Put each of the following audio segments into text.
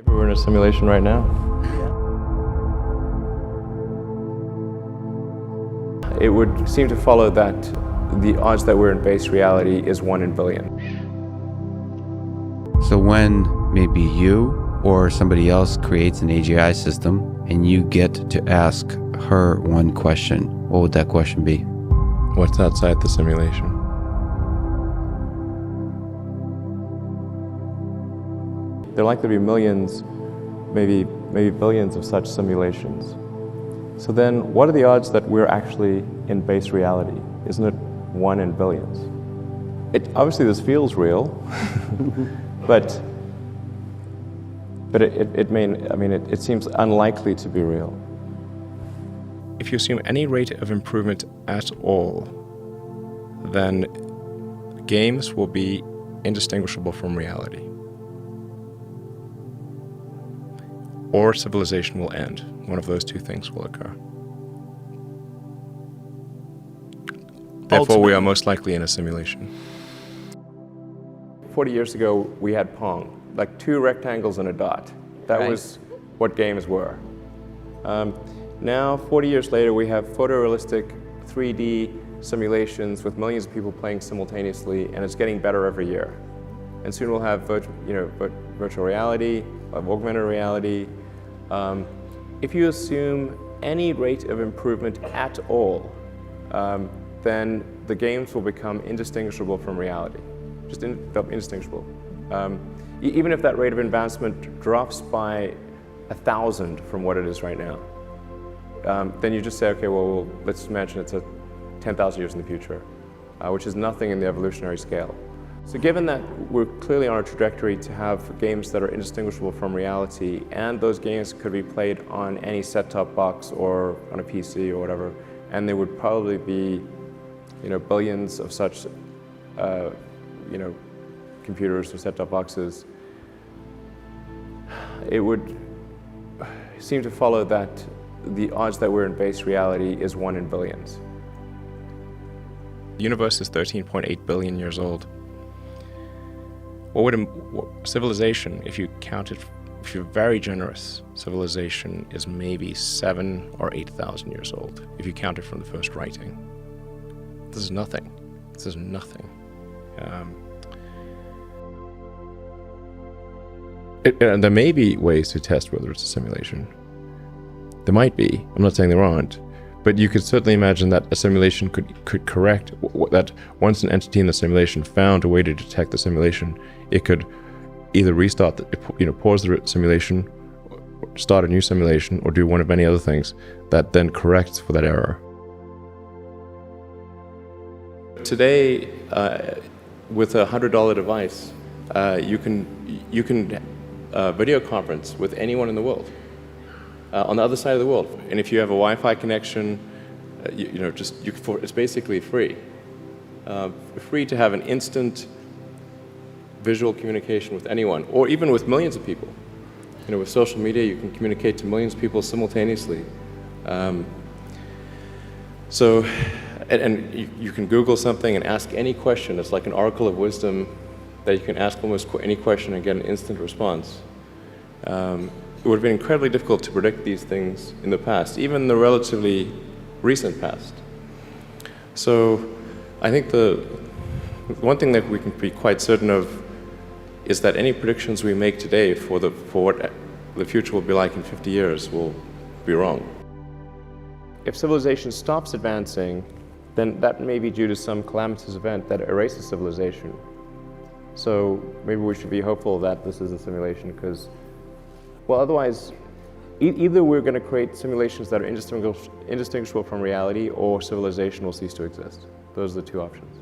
Maybe we're in a simulation right now. It would seem to follow that the odds that we're in base reality is 1 in billion. So when maybe you or somebody else creates an AGI system and you get to ask her one question, what would that question be? What's outside the simulation? There are likely to be millions, maybe billions of such simulations. So then, what are the odds that we're actually in base reality? Isn't it 1 in billions? Obviously this feels real, but it seems unlikely to be real. If you assume any rate of improvement at all, then games will be indistinguishable from reality. Or civilization will end. One of those two things will occur. Therefore, we are most likely in a simulation. 40 years ago, we had Pong, like 2 rectangles and a dot. That was what games were. Now, 40 years later, we have photorealistic 3D simulations with millions of people playing simultaneously, and it's getting better every year. And soon we'll have virtual reality, augmented reality. If you assume any rate of improvement at all, then the games will become indistinguishable from reality. Just indistinguishable. Even if that rate of advancement drops by 1,000 from what it is right now, then you just say, okay, well, let's imagine it's 10,000 years in the future, which is nothing in the evolutionary scale. So given that we're clearly on a trajectory to have games that are indistinguishable from reality, and those games could be played on any set-top box or on a PC or whatever, and there would probably be, billions of such, computers or set-top boxes, it would seem to follow that the odds that we're in base reality is 1 in billions. The universe is 13.8 billion years old. What would civilization, if you're very generous, civilization is maybe 7,000 or 8,000 years old, if you count it from the first writing. This is nothing. This is nothing. And there may be ways to test whether it's a simulation. There might be. I'm not saying there aren't. But you could certainly imagine that a simulation could correct that. Once an entity in the simulation found a way to detect the simulation, it could either restart, pause the simulation, start a new simulation, or do one of many other things that then corrects for that error. Today, with a $100 device, you can video conference with anyone in the world. On the other side of the world, and if you have a Wi-Fi connection, it's basically free. Free to have an instant visual communication with anyone, or even with millions of people. With social media, you can communicate to millions of people simultaneously. You can Google something and ask any question. It's like an oracle of wisdom that you can ask almost any question and get an instant response. It would have been incredibly difficult to predict these things in the past, even the relatively recent past. So I think the one thing that we can be quite certain of is that any predictions we make today for what the future will be like in 50 years will be wrong. If civilization stops advancing, then that may be due to some calamitous event that erases civilization. So maybe we should be hopeful that this is a simulation, because otherwise, either we're going to create simulations that are indistinguishable from reality, or civilization will cease to exist. Those are the 2 options.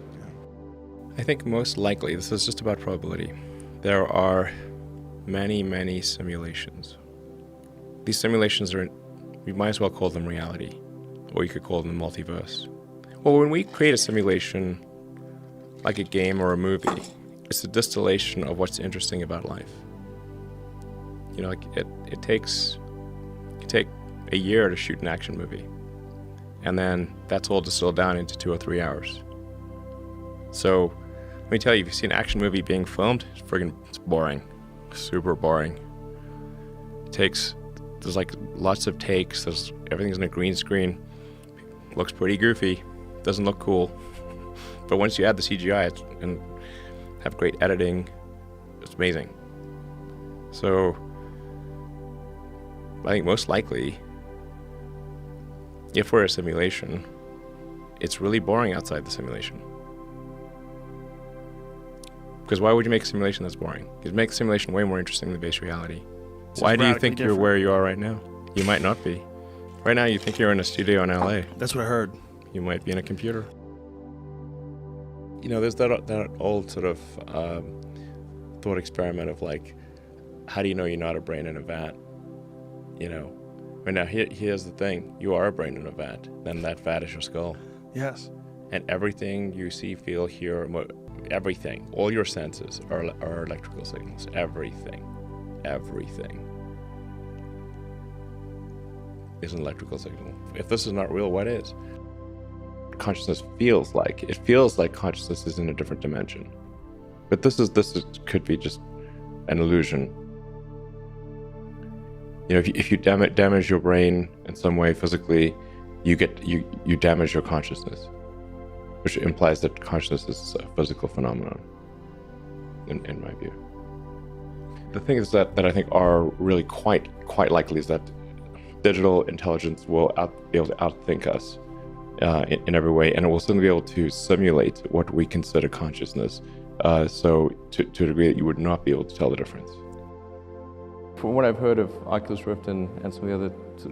I think most likely, this is just about probability, there are many, many simulations. These simulations we might as well call them reality, or you could call them the multiverse. Well, when we create a simulation, like a game or a movie, it's a distillation of what's interesting about life. It could take a year to shoot an action movie, and then that's all distilled down into 2 or 3 hours. So let me tell you, if you see an action movie being filmed, it's boring, super boring. There's like lots of takes. Everything's in a green screen. Looks pretty goofy. Doesn't look cool. But once you add the CGI and have great editing, it's amazing. So I think most likely, if we're a simulation, it's really boring outside the simulation. Because why would you make a simulation that's boring? You make a simulation way more interesting than base reality. Why do you think you're where you are right now? You might not be. Right now you think you're in a studio in LA. That's what I heard. You might be in a computer. You know, there's that old sort of thought experiment of like, how do you know you're not a brain in a vat? You know, right now here's the thing: you are a brain in a vat. Then that vat is your skull. Yes. And everything you see, feel, hear, everything, all your senses are electrical signals. Everything is an electrical signal. If this is not real, what is? Consciousness feels like. It feels like consciousness is in a different dimension. But this could be just an illusion. You know, if you damage your brain in some way physically, you damage your consciousness, which implies that consciousness is a physical phenomenon, in my view. The thing is that I think are really quite likely is that digital intelligence will be able to outthink us in every way, and it will still be able to simulate what we consider consciousness, so to a degree that you would not be able to tell the difference. From what I've heard of Oculus Rift and some of the other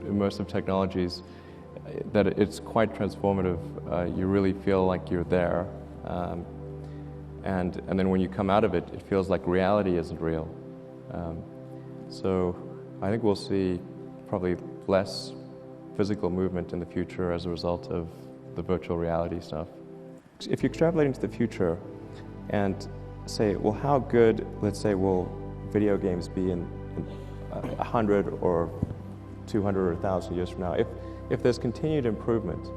immersive technologies, that it's quite transformative. You really feel like you're there, and then when you come out of it, it feels like reality isn't real. So I think we'll see probably less physical movement in the future as a result of the virtual reality stuff. If you extrapolate into the future and say, well, how good, let's say, will video games be in 100 or 200 or 1,000 years from now? If there's continued improvement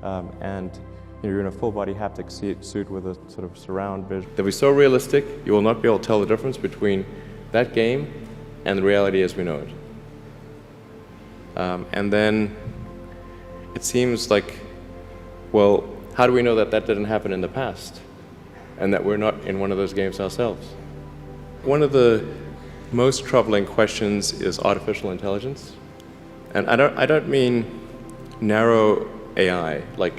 and you're in a full-body haptic suit with a sort of surround vision. They'll be so realistic, you will not be able to tell the difference between that game and the reality as we know it. And then it seems like, well, how do we know that didn't happen in the past and that we're not in one of those games ourselves? One of the most troubling questions is artificial intelligence. And I don't mean narrow AI, like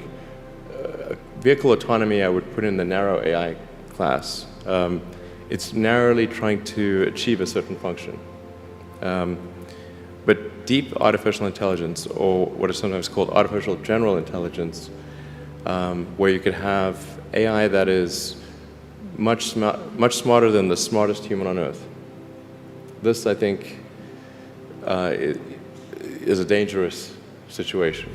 vehicle autonomy I would put in the narrow AI class. It's narrowly trying to achieve a certain function. But deep artificial intelligence, or what is sometimes called artificial general intelligence, where you could have AI that is much smarter than the smartest human on Earth. This, I think, is a dangerous situation.